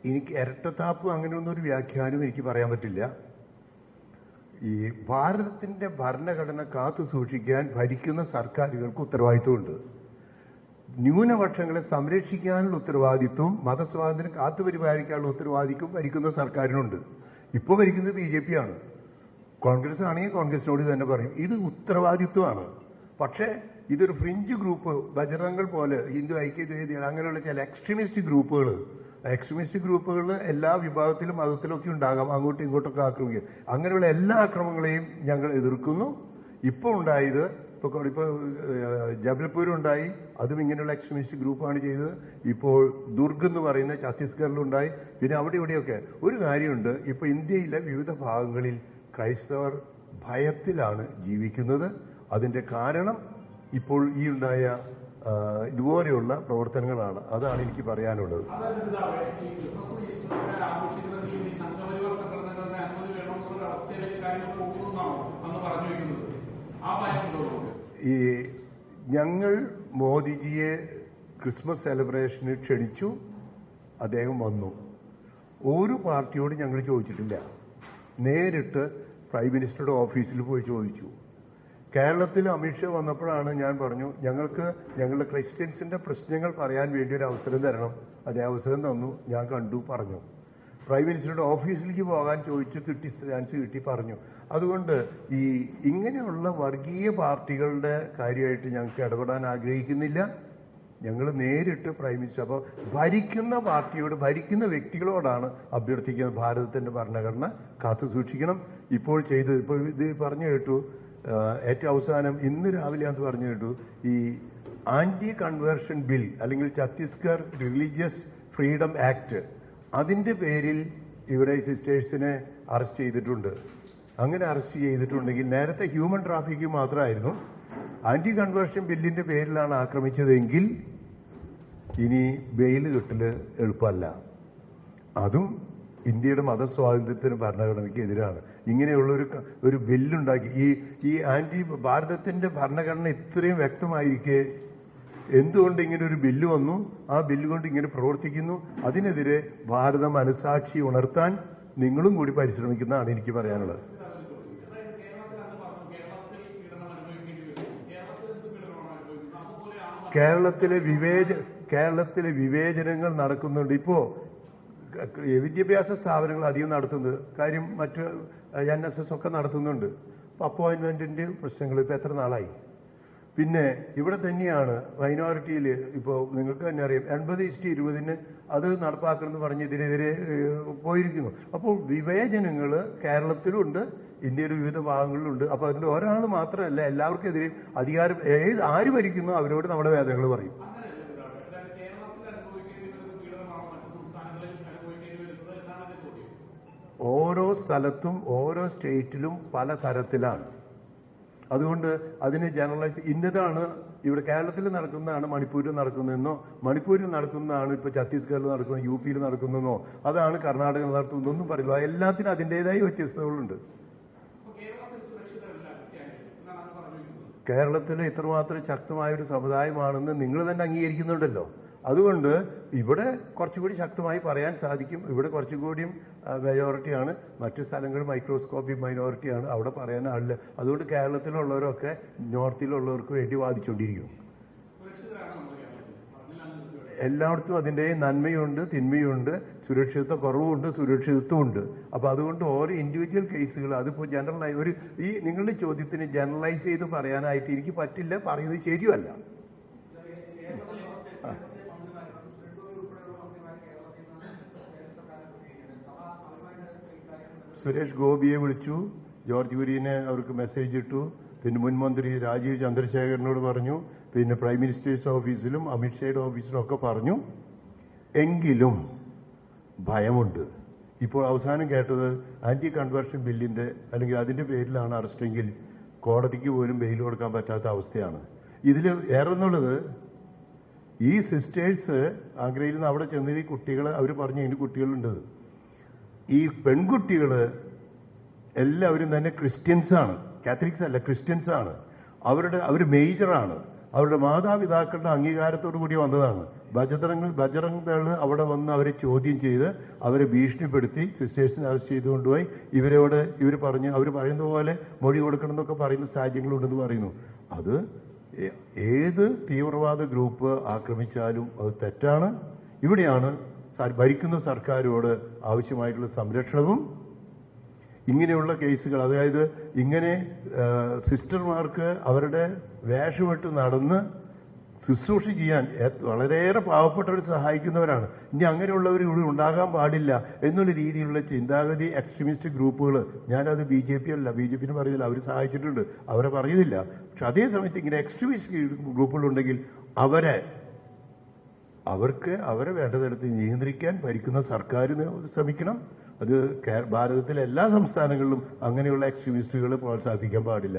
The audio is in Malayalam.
എനിക്ക് ഇരട്ടത്താപ്പ് അങ്ങനെയൊന്നും ഒരു വ്യാഖ്യാനം എനിക്ക് പറയാൻ പറ്റില്ല. ഈ ഭാരതത്തിന്റെ ഭരണഘടന കാത്തു സൂക്ഷിക്കാൻ ഭരിക്കുന്ന സർക്കാരുകൾക്ക് ഉത്തരവാദിത്വമുണ്ട്. ന്യൂനപക്ഷങ്ങളെ സംരക്ഷിക്കാനുള്ള ഉത്തരവാദിത്വം, മതസ്വാതന്ത്ര്യം കാത്തുപരിപാലിക്കാനുള്ള ഉത്തരവാദിത്വം ഭരിക്കുന്ന സർക്കാരിനുണ്ട്. ഇപ്പോൾ ഭരിക്കുന്നത് BJP ആണ്. കോൺഗ്രസ് ആണെങ്കിൽ കോൺഗ്രസിനോട് തന്നെ പറയും ഇത് ഉത്തരവാദിത്വമാണ്. പക്ഷേ ഇതൊരു ഫ്രിഞ്ച് ഗ്രൂപ്പ്, ബജറംഗൾ പോലെ, ഹിന്ദു ഐക്യവേദി, അങ്ങനെയുള്ള ചില എക്സ്ട്രീമിസ്റ്റ് ഗ്രൂപ്പുകൾ എല്ലാ വിഭാഗത്തിലും മതത്തിലും ഒക്കെ ഉണ്ടാകാം, അങ്ങോട്ടും ഇങ്ങോട്ടൊക്കെ ആക്രമിക്കുക. അങ്ങനെയുള്ള എല്ലാ ആക്രമണങ്ങളെയും ഞങ്ങൾ എതിർക്കുന്നു. ഇപ്പോൾ ഉണ്ടായത് ഇപ്പോൾ ജബൽപൂരുണ്ടായി, അതും ഇങ്ങനെയുള്ള എക്സ്ട്രീമിസ്റ്റ് ഗ്രൂപ്പാണ് ചെയ്തത്. ഇപ്പോൾ ദുർഗ് എന്ന് പറയുന്ന ഛത്തീസ്ഗഡിലുണ്ടായി. പിന്നെ അവിടെ ഇവിടെയൊക്കെ ഒരു കാര്യമുണ്ട്, ഇപ്പോൾ ഇന്ത്യയിലെ വിവിധ ഭാഗങ്ങളിൽ ക്രൈസ്തവർ ഭയത്തിലാണ് ജീവിക്കുന്നത്. അതിന്റെ കാരണം ഇപ്പോൾ ഈ ഉണ്ടായ ഇതുപോലെയുള്ള പ്രവർത്തനങ്ങളാണ്. അതാണ് എനിക്ക് പറയാനുള്ളത്. ഈ ഞങ്ങൾ മോദിജിയെ ക്രിസ്മസ് സെലിബ്രേഷന് ക്ഷണിച്ചു, അദ്ദേഹം വന്നു. ഒരു പാർട്ടിയോട് ഞങ്ങൾ ചോദിച്ചിട്ടില്ല. നേരിട്ട് പ്രൈം മിനിസ്റ്ററുടെ ഓഫീസിൽ പോയി ചോദിച്ചു. കേരളത്തിൽ അമിത്ഷാ വന്നപ്പോഴാണ് ഞാൻ പറഞ്ഞു ഞങ്ങളുടെ ക്രിസ്ത്യൻസിന്റെ പ്രശ്നങ്ങൾ പറയാൻ വേണ്ടി ഒരു അവസരം തരണം. അതേ അവസരം തന്നു, ഞാൻ കണ്ടു, പറഞ്ഞു. പ്രൈം മിനിസ്റ്ററുടെ ഓഫീസിലേക്ക് പോകാൻ ചോദിച്ചു, ചാൻസ് കിട്ടി, പറഞ്ഞു. അതുകൊണ്ട് ഈ ഇങ്ങനെയുള്ള വർഗീയ പാർട്ടികളുടെ കാര്യമായിട്ട് ഞങ്ങൾക്ക് ഇടപെടാൻ ആഗ്രഹിക്കുന്നില്ല. ഞങ്ങൾ നേരിട്ട് പ്രൈം മിനിസ്റ്റർ, അപ്പോൾ ഭരിക്കുന്ന പാർട്ടിയോട്, ഭരിക്കുന്ന വ്യക്തികളോടാണ് അഭ്യർത്ഥിക്കുന്നത്. ഭാരതത്തിന്റെ ഭരണഘടന കാത്തു സൂക്ഷിക്കണം. ഇപ്പോൾ ഇത് പറഞ്ഞു കേട്ടു, ഏറ്റവും അവസാനം ഇന്ന് രാവിലെ അത് പറഞ്ഞു കേട്ടു, ഈ ആന്റി കൺവേർഷൻ ബിൽ അല്ലെങ്കിൽ ഛത്തീസ്ഗഡ് റിലീജിയസ് ഫ്രീഡം ആക്ട്, അതിന്റെ പേരിൽ ഇവരെ സിസ്റ്റേഴ്സിനെ അറസ്റ്റ് ചെയ്തിട്ടുണ്ട്. അങ്ങനെ അറസ്റ്റ് ചെയ്തിട്ടുണ്ടെങ്കിൽ, നേരത്തെ ഹ്യൂമൻ ട്രാഫിക്കിംഗ് മാത്രമായിരുന്നു, ആന്റി കൺവേർഷൻ ബില്ലിന്റെ പേരിലാണ് ആക്രമിച്ചതെങ്കിൽ ഇനി ബെയിൽ കിട്ടല് എളുപ്പമല്ല. അതും ഇന്ത്യയുടെ മതസ്വാതന്ത്ര്യത്തിന് ഭരണഘടനയ്ക്ക് എതിരാണ്. ഇങ്ങനെയുള്ള ഒരു ബില്ലുണ്ടാക്കി ഈ ഭാരതത്തിന്റെ ഭരണഘടന ഇത്രയും വ്യക്തമായിരിക്കെ എന്തുകൊണ്ട് ഇങ്ങനെ ഒരു ബില്ല് വന്നു, ആ ബില്ല് കൊണ്ട് ഇങ്ങനെ പ്രവർത്തിക്കുന്നു? അതിനെതിരെ ഭാരത മനസാക്ഷി ഉണർത്താൻ നിങ്ങളും കൂടി പരിശ്രമിക്കുന്നതാണ് എനിക്ക് പറയാനുള്ളത്. കേരളത്തിലെ വിവേചനങ്ങൾ നടക്കുന്നുണ്ട്. ഇപ്പോ വിദ്യാഭ്യാസ സ്ഥാപനങ്ങൾ അധികം നടത്തുന്നത് കാര്യം, മറ്റ് NSS ഒക്കെ നടത്തുന്നുണ്ട്. അപ്പോയിന്റ്മെന്റിന്റെ പ്രശ്നങ്ങൾ ഇപ്പൊ എത്ര നാളായി? പിന്നെ ഇവിടെ തന്നെയാണ് മൈനോറിറ്റിയിൽ, ഇപ്പോൾ നിങ്ങൾക്ക് തന്നെ അറിയാം, 80:20 അത് നടപ്പാക്കണമെന്ന് പറഞ്ഞ് ഇതിനെതിരെ പോയിരിക്കുന്നു. അപ്പോൾ വിവേചനങ്ങൾ കേരളത്തിലുണ്ട്, ഇന്ത്യയുടെ വിവിധ ഭാഗങ്ങളിലുണ്ട്. അപ്പോൾ അതിന്റെ ഒരാൾ മാത്രമല്ല, എല്ലാവർക്കെതിരെയും അധികാരം ആര് ഭരിക്കുന്നു അവരോട് നമ്മുടെ വേദനകൾ പറയും. ഓരോ സ്ഥലത്തും ഓരോ സ്റ്റേറ്റിലും പല തരത്തിലാണ്. അതുകൊണ്ട് അതിന് ജനറലൈസ് ഇന്നതാണ് ഇവിടെ കേരളത്തിൽ നടക്കുന്നതാണ് മണിപ്പൂരിൽ നടക്കുന്നതെന്നോ, മണിപ്പൂരിൽ നടക്കുന്നതാണ് ഇപ്പോൾ ഛത്തീസ്ഗഡിൽ നടക്കുന്നത്, UP നടക്കുന്നതെന്നോ, അതാണ് കർണാടകയിൽ നടത്തുന്നതെന്നും പറയില്ല. എല്ലാത്തിനും അതിൻ്റെതായ വ്യത്യസ്തതകളുണ്ട്. കേരളത്തിൽ ഇത്രമാത്രം ശക്തമായ ഒരു സമുദായമാണെന്ന് നിങ്ങൾ തന്നെ അംഗീകരിക്കുന്നുണ്ടല്ലോ. അതുകൊണ്ട് ഇവിടെ കുറച്ചുകൂടി ശക്തമായി പറയാൻ സാധിക്കും. ഇവിടെ കുറച്ചുകൂടിയും മെജോറിറ്റിയാണ്, മറ്റു സ്ഥലങ്ങൾ മൈക്രോസ്കോപ്പിക് മൈനോറിറ്റിയാണ്, അവിടെ പറയാൻ ആളില്ല. അതുകൊണ്ട് കേരളത്തിലുള്ളവരൊക്കെ നോർത്തിലുള്ളവർക്ക് വേണ്ടി വാദിച്ചുകൊണ്ടിരിക്കും. എല്ലായിടത്തും അതിൻ്റെ നന്മയുണ്ട്, തിന്മയുണ്ട്, സുരക്ഷിതത്വ കുറവുണ്ട്, സുരക്ഷിതത്വമുണ്ട്. അപ്പൊ അതുകൊണ്ട് ഓരോ ഇൻഡിവിജ്വൽ കേസുകൾ, അതിപ്പോൾ ജനറലായി ഈ നിങ്ങളുടെ ചോദ്യത്തിന് ജനറലൈസ് ചെയ്ത് പറയാനായിട്ട് എനിക്ക് പറ്റില്ല, പറയുന്നത് ശരിയല്ല. സുരേഷ് ഗോപിയെ വിളിച്ചു, ജോർജ് കുര്യനെ അവർക്ക് മെസ്സേജ് ഇട്ടു, പിന്നെ മുൻ മന്ത്രി രാജീവ് ചന്ദ്രശേഖരനോട് പറഞ്ഞു, പിന്നെ പ്രൈം മിനിസ്റ്റേഴ്സ് ഓഫീസിലും അമിത്ഷായുടെ ഓഫീസിലും ഒക്കെ പറഞ്ഞു. എങ്കിലും ഭയമുണ്ട്. ഇപ്പോൾ അവസാനം കേട്ടത് ആന്റി കൺവേർഷൻ ബില്ലിന്റെ അല്ലെങ്കിൽ അതിന്റെ പേരിലാണ് അറസ്റ്റെങ്കിൽ കോടതിക്ക് പോലും ബെയിൽ കൊടുക്കാൻ പറ്റാത്ത അവസ്ഥയാണ്. ഇതിൽ ഏറെന്നുള്ളത് ഈ സിസ്റ്റേഴ്സ് ആഗ്രയിൽ നിന്ന് അവിടെ ചെന്നത് ഈ കുട്ടികളെ അവർ പറഞ്ഞു, ഇതിന് കുട്ടികളുണ്ട്. ഈ പെൺകുട്ടികൾ എല്ലാവരും തന്നെ ക്രിസ്ത്യൻസാണ്, കാത്തലിക്സ് അല്ല, ക്രിസ്ത്യൻസാണ്. അവർ മേജറാണ്. അവരുടെ മാതാപിതാക്കളുടെ അംഗീകാരത്തോടു കൂടി വന്നതാണ്. ബജറംഗ് ദൾ അവിടെ വന്ന് അവരെ ചോദ്യം ചെയ്ത് അവരെ ഭീഷണിപ്പെടുത്തി സിസ്റ്റേഴ്സിനെ അറസ്റ്റ് ചെയ്ത് കൊണ്ടുപോയി ഇവർ പറയുന്ന പോലെ മൊഴി കൊടുക്കണം എന്നൊക്കെ പറയുന്ന സാഹചര്യങ്ങളുണ്ടെന്ന് പറയുന്നു. അത് ഏത് തീവ്രവാദ ഗ്രൂപ്പ് ആക്രമിച്ചാലും അത് തെറ്റാണ്. ഇവിടെയാണ് ഭരിക്കുന്ന സർക്കാരോട് ആവശ്യമായിട്ടുള്ള സംരക്ഷണവും ഇങ്ങനെയുള്ള കേസുകൾ, അതായത് ഇങ്ങനെ സിസ്റ്റർമാർക്ക് അവരുടെ വേഷമിട്ട് നടന്ന് ശുശ്രൂഷ ചെയ്യാൻ വളരെയേറെ പാവപ്പെട്ടവർ സഹായിക്കുന്നവരാണ്. ഇനി അങ്ങനെയുള്ളവർ ഇവിടെ ഉണ്ടാകാൻ പാടില്ല എന്നുള്ള രീതിയിലുള്ള ചിന്താഗതി എക്സ്ട്രീമിസ്റ്റ് ഗ്രൂപ്പുകൾ, ഞാനത് BJP അല്ല, BJP പറയുന്നില്ല, അവർ സഹായിച്ചിട്ടുണ്ട്, അവരെ പറയുന്നില്ല. പക്ഷെ അതേ സമയത്ത് ഇങ്ങനെ എക്സ്ട്രീമിസ്റ്റ് ഗ്രൂപ്പുകളുണ്ടെങ്കിൽ അവരെ വേണ്ട തരത്തിൽ നിയന്ത്രിക്കാൻ ഭരിക്കുന്ന സർക്കാർ ശ്രമിക്കണം. അത് ഭാരതത്തിലെ എല്ലാ സംസ്ഥാനങ്ങളിലും അങ്ങനെയുള്ള എക്സ്ട്രീമിസ്റ്റുകളെ പ്രോത്സാഹിപ്പിക്കാൻ പാടില്ല.